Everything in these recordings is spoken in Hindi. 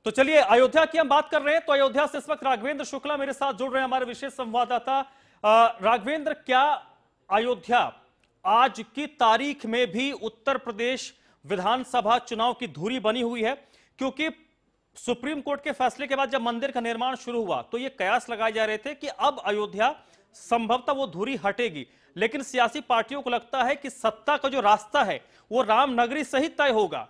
तो चलिए अयोध्या की हम बात कर रहे हैं। तो अयोध्या से इस वक्त राघवेंद्र शुक्ला मेरे साथ जुड़ रहे हैं, हमारे विशेष संवाददाता। राघवेंद्र, क्या अयोध्या आज की तारीख में भी उत्तर प्रदेश विधानसभा चुनाव की धुरी बनी हुई है? क्योंकि सुप्रीम कोर्ट के फैसले के बाद जब मंदिर का निर्माण शुरू हुआ तो ये कयास लगाए जा रहे थे कि अब अयोध्या संभवतः वो धुरी हटेगी, लेकिन सियासी पार्टियों को लगता है कि सत्ता का जो रास्ता है वो रामनगरी सहित तय होगा।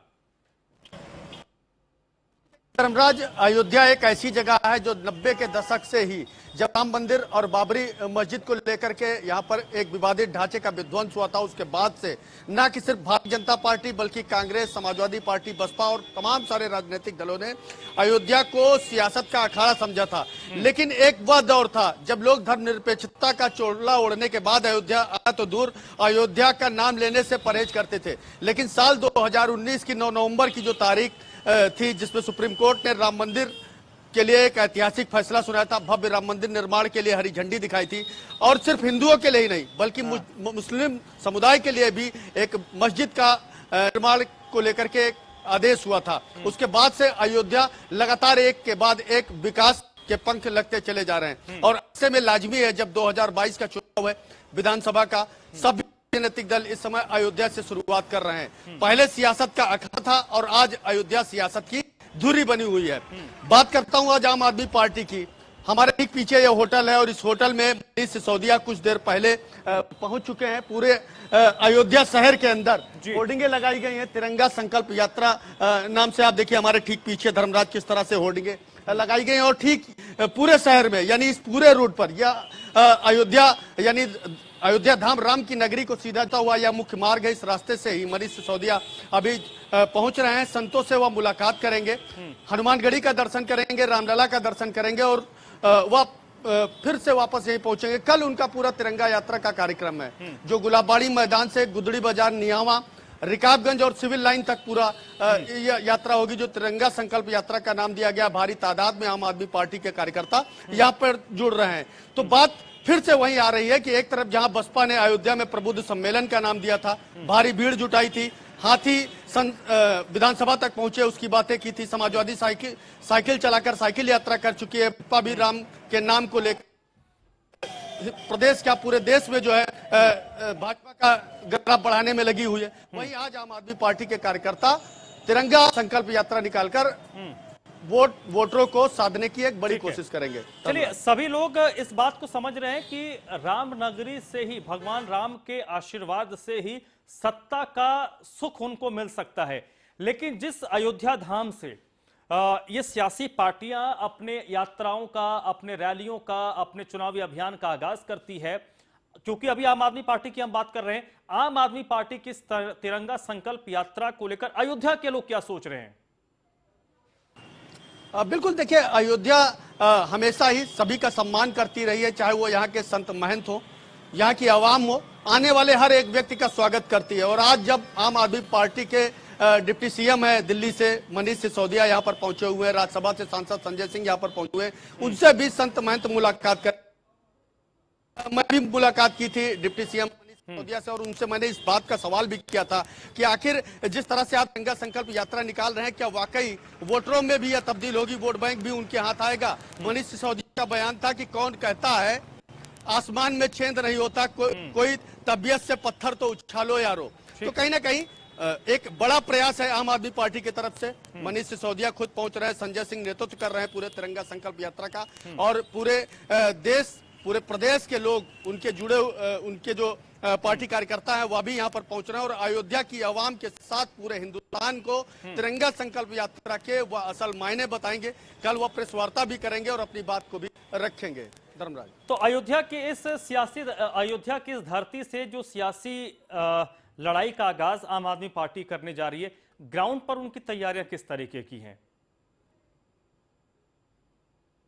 धर्मराज, अयोध्या एक ऐसी जगह है जो 90 के दशक से ही, जब राम मंदिर और बाबरी मस्जिद को लेकर के यहाँ पर एक विवादित ढांचे का विध्वंस हुआ था, उसके बाद से न कि सिर्फ भारतीय जनता पार्टी बल्कि कांग्रेस, समाजवादी पार्टी, बसपा और तमाम सारे राजनीतिक दलों ने अयोध्या को सियासत का अखाड़ा समझा था। लेकिन एक वह दौर था जब लोग धर्मनिरपेक्षता का चोला ओढ़ने के बाद अयोध्या आया तो दूर, अयोध्या का नाम लेने से परहेज करते थे। लेकिन साल 2019 की 9 नवंबर की जो तारीख थी, जिसमें सुप्रीम कोर्ट ने राम मंदिर के लिए एक ऐतिहासिक फैसला सुनाया था, भव्य राम मंदिर निर्माण के लिए हरी झंडी दिखाई थी, और सिर्फ हिंदुओं के लिए ही नहीं बल्कि मुस्लिम समुदाय के लिए भी एक मस्जिद का निर्माण को लेकर के एक आदेश हुआ था। उसके बाद से अयोध्या लगातार एक के बाद एक विकास के पंख लगते चले जा रहे हैं, और ऐसे में लाजमी है जब 2022 का चुनाव है विधानसभा का, सभी राजनीतिक दल इस समय अयोध्या से शुरुआत कर रहे हैं। पहले सियासत का अखाड़ा था और आज अयोध्या सियासत की धुरी बनी हुई है। बात करता हूं आज आम आदमी पार्टी की। हमारे ठीक पीछे यह होटल है और इस होटल में मनीष सिसोदिया कुछ देर पहले पहुंच चुके हैं। पूरे अयोध्या शहर के अंदर होर्डिंगे लगाई गई हैं, तिरंगा संकल्प यात्रा नाम से। आप देखिए हमारे ठीक पीछे धर्मराज किस तरह से होर्डिंगे लगाई गई हैं, और ठीक पूरे शहर में यानी इस पूरे रूट पर यह अयोध्या यानी अयोध्या धाम राम की नगरी को सीधा हुआ यह मुख्य मार्ग है। इस रास्ते से ही मनीष सिसोदिया अभी पहुंच रहे हैं। संतों से वह मुलाकात करेंगे, हनुमानगढ़ी का दर्शन करेंगे, रामलला का दर्शन करेंगे, और वह फिर से वापस यहीं पहुंचेंगे। कल उनका पूरा तिरंगा यात्रा का कार्यक्रम है, जो गुलाबबाड़ी मैदान से गुदड़ी बाजार, नियावा, रिकाबगंज और सिविल लाइन तक पूरा यात्रा होगी, जो तिरंगा संकल्प यात्रा का नाम दिया गया। भारी तादाद में आम आदमी पार्टी के कार्यकर्ता यहाँ पर जुड़ रहे हैं। तो बात फिर से वहीं आ रही है कि एक तरफ जहां बसपा ने अयोध्या में प्रबुद्ध सम्मेलन का नाम दिया था, भारी भीड़ जुटाई थी, हाथी विधानसभा तक पहुंचे, उसकी बातें की थी। समाजवादी साइकिल चलाकर साइकिल यात्रा कर चुकी है। बसपा भी राम के नाम को लेकर प्रदेश क्या पूरे देश में जो है भाजपा का गला बढ़ाने में लगी हुई है। वहीं आज आम आदमी पार्टी के कार्यकर्ता तिरंगा संकल्प यात्रा निकालकर वोटरों को साधने की एक बड़ी कोशिश करेंगे। चलिए, सभी लोग इस बात को समझ रहे हैं कि रामनगरी से ही, भगवान राम के आशीर्वाद से ही सत्ता का सुख उनको मिल सकता है। लेकिन जिस अयोध्या धाम से ये सियासी पार्टियां अपने यात्राओं का, अपने रैलियों का, अपने चुनावी अभियान का आगाज करती है, क्योंकि अभी आम आदमी पार्टी की हम बात कर रहे हैं, आम आदमी पार्टी की तिरंगा संकल्प यात्रा को लेकर अयोध्या के लोग क्या सोच रहे हैं? बिल्कुल, देखिए अयोध्या हमेशा ही सभी का सम्मान करती रही है, चाहे वो यहाँ के संत महंत हो, यहाँ की आवाम हो, आने वाले हर एक व्यक्ति का स्वागत करती है। और आज जब आम आदमी पार्टी के डिप्टी सीएम है दिल्ली से मनीष सिसोदिया यहाँ पर पहुंचे हुए हैं, राज्यसभा से सांसद संजय सिंह यहाँ पर पहुंचे हुए हैं, उनसे भी संत महंत मुलाकात कर, मैं भी मुलाकात की थी डिप्टी सीएम सिसोदिया से, और उनसे मैंने इस बात का सवाल भी किया था कि आखिर जिस तरह से आप तिरंगा संकल्प यात्रा निकाल रहे हैं, क्या वाकई वोटरों में भी यह तब्दील होगी, वोट बैंक भी उनके हाथ आएगा? मनीष सिसोदिया का बयान था कि कौन कहता है आसमान में छेद नहीं होता, कोई तबीयत से पत्थर तो उछालो यारो। तो कहीं ना कहीं एक बड़ा प्रयास है आम आदमी पार्टी की तरफ से। मनीष सिसोदिया खुद पहुंच रहे हैं, संजय सिंह नेतृत्व कर रहे हैं पूरे तिरंगा संकल्प यात्रा का, और पूरे देश, पूरे प्रदेश के लोग उनके जुड़े, उनके जो पार्टी कार्यकर्ता है वह भी यहाँ पर पहुंच रहे हैं, और अयोध्या की आवाम के साथ पूरे हिंदुस्तान को तिरंगा संकल्प यात्रा के वह असल मायने बताएंगे। कल वह प्रेस वार्ता भी करेंगे और अपनी बात को भी रखेंगे। धर्मराज, तो अयोध्या की इस धरती से जो सियासी लड़ाई का आगाज आम आदमी पार्टी करने जा रही है, ग्राउंड पर उनकी तैयारियां किस तरीके की हैं?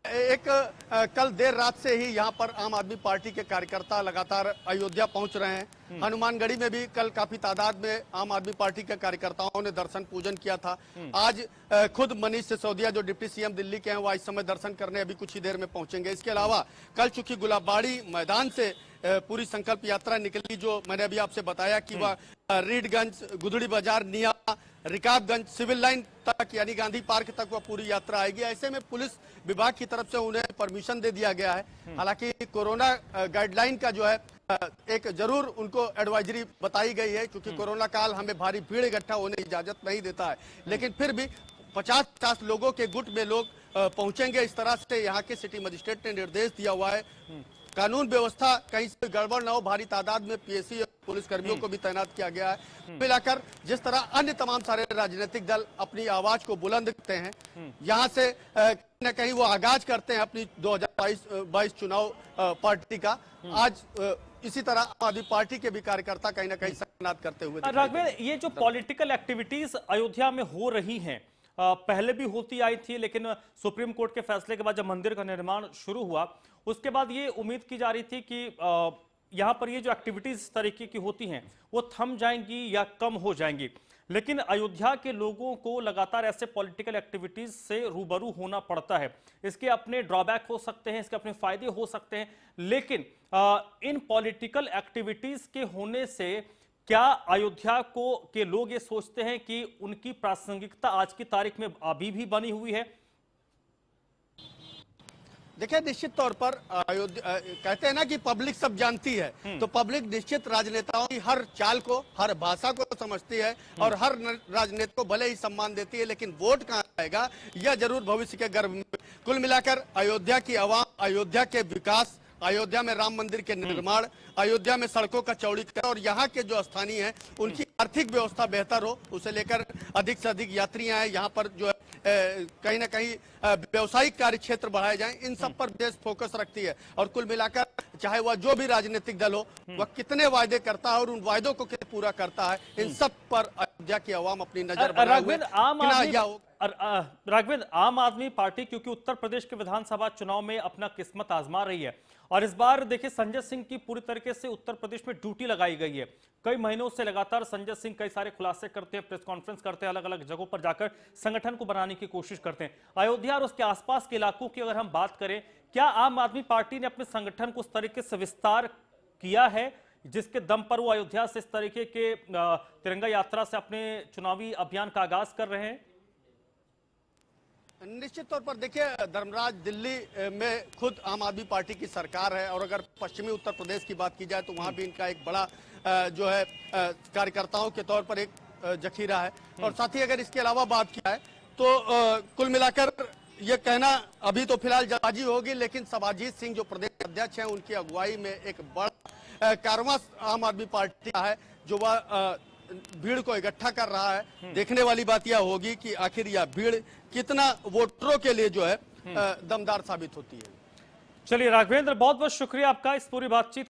कल देर रात से ही यहाँ पर आम आदमी पार्टी के कार्यकर्ता लगातार अयोध्या पहुंच रहे हैं। हनुमानगढ़ी में भी कल काफी तादाद में आम आदमी पार्टी के कार्यकर्ताओं ने दर्शन पूजन किया था। आज खुद मनीष सिसोदिया जो डिप्टी सीएम दिल्ली के हैं वह इस समय दर्शन करने अभी कुछ ही देर में पहुंचेंगे। इसके अलावा कल चूंकि गुलाबबाड़ी मैदान से पूरी संकल्प यात्रा निकली, जो मैंने अभी आपसे बताया कि वह रीडगंज, गुदड़ी बाजार, निया, रिकाबगंज, सिविल लाइन तक यानी गांधी पार्क तक वह पूरी यात्रा आएगी। ऐसे में पुलिस विभाग की तरफ से उन्हें परमिशन दे दिया गया है। हालांकि कोरोना गाइडलाइन का जो है एक जरूर उनको एडवाइजरी बताई गई है, क्योंकि कोरोना काल हमें भारी भीड़ इकट्ठा होने की इजाजत नहीं देता है। लेकिन फिर भी 50-50 लोगों के गुट में लोग पहुंचेंगे, इस तरह से यहाँ के सिटी मजिस्ट्रेट ने निर्देश दिया हुआ है। कानून व्यवस्था कहीं से गड़बड़ न हो, भारी तादाद में पीएससी और पुलिस कर्मियों को भी तैनात किया गया है। मिलाकर जिस तरह अन्य तमाम सारे राजनीतिक दल अपनी आवाज को बुलंद करते हैं, यहाँ से कहीं न कहीं वो आगाज करते हैं अपनी 2022 चुनाव पार्टी का। आज इसी तरह आम आदमी पार्टी के भी कार्यकर्ता कहीं न कहीं तैनात करते हुए राघवेंद्र, ये जो पॉलिटिकल एक्टिविटीज अयोध्या में हो रही हैं, पहले भी होती आई थी, लेकिन सुप्रीम कोर्ट के फैसले के बाद जब मंदिर का निर्माण शुरू हुआ, उसके बाद ये उम्मीद की जा रही थी कि यहाँ पर ये जो एक्टिविटीज इस तरीके की होती हैं वो थम जाएंगी या कम हो जाएंगी। लेकिन अयोध्या के लोगों को लगातार ऐसे पॉलिटिकल एक्टिविटीज से रूबरू होना पड़ता है। इसके अपने ड्रॉबैक हो सकते हैं, इसके अपने फायदे हो सकते हैं, लेकिन इन पॉलिटिकल एक्टिविटीज के होने से क्या अयोध्या को के लोग ये सोचते हैं कि उनकी प्रासंगिकता आज की तारीख में अभी भी बनी हुई है? देखिए, निश्चित तौर पर अयोध्या कहते हैं ना कि पब्लिक सब जानती है, तो पब्लिक निश्चित राजनेताओं की हर चाल को, हर भाषा को समझती है और हर राजनेता को भले ही सम्मान देती है, लेकिन वोट कहां आएगा यह जरूर भविष्य के गर्भ में। कुल मिलाकर अयोध्या की आवाम, अयोध्या के विकास, अयोध्या में राम मंदिर के निर्माण, अयोध्या में सड़कों का चौड़ीकरण और यहाँ के जो स्थानीय हैं उनकी आर्थिक व्यवस्था बेहतर हो, उसे लेकर अधिक से अधिक यात्री आए, यहाँ पर जो है कहीं ना कहीं व्यवसायिक कार्य क्षेत्र बढ़ाए जाएं, इन सब पर देश फोकस रखती है। और कुल मिलाकर चाहे वह जो भी राजनीतिक दल हो, वह कितने वायदे करता है और उन वायदों को कितने पूरा करता है, इन सब पर अयोध्या की आवाम अपनी नजर बनाए हुए राघवेंद्र, आम आदमी पार्टी क्योंकि उत्तर प्रदेश के विधानसभा चुनाव में अपना किस्मत आजमा रही है और इस बार देखिए संजय सिंह की पूरी तरीके से उत्तर प्रदेश में ड्यूटी लगाई गई है। कई महीनों से लगातार संजय सिंह कई सारे खुलासे करते हैं, प्रेस कॉन्फ्रेंस करते हैं, अलग अलग जगहों पर जाकर संगठन को बनाने की कोशिश करते हैं। अयोध्या और उसके आसपास के इलाकों की अगर हम बात करें, क्या आम आदमी पार्टी ने अपने संगठन को उस तरीके से विस्तार किया है जिसके दम पर वो अयोध्या से इस तरीके के तिरंगा यात्रा से अपने चुनावी अभियान का आगाज कर रहे हैं? निश्चित तौर पर देखिए, धर्मराज, दिल्ली में खुद आम आदमी पार्टी की सरकार है और अगर पश्चिमी उत्तर प्रदेश की बात की जाए तो वहां भी इनका एक बड़ा जो है कार्यकर्ताओं के तौर पर एक जखीरा है। और साथ ही अगर इसके अलावा बात की जाए तो कुल मिलाकर ये कहना अभी तो फिलहाल जल्दबाजी होगी, लेकिन सबाजीत सिंह जो प्रदेश अध्यक्ष हैं उनकी अगुवाई में एक बड़ा कारवां आम आदमी पार्टी का है जो वह भीड़ को इकट्ठा कर रहा है। देखने वाली बात यह होगी कि आखिर यह भीड़ कितना वोटरों के लिए जो है दमदार साबित होती है। चलिए राघवेंद्र, बहुत बहुत शुक्रिया आपका इस पूरी बातचीत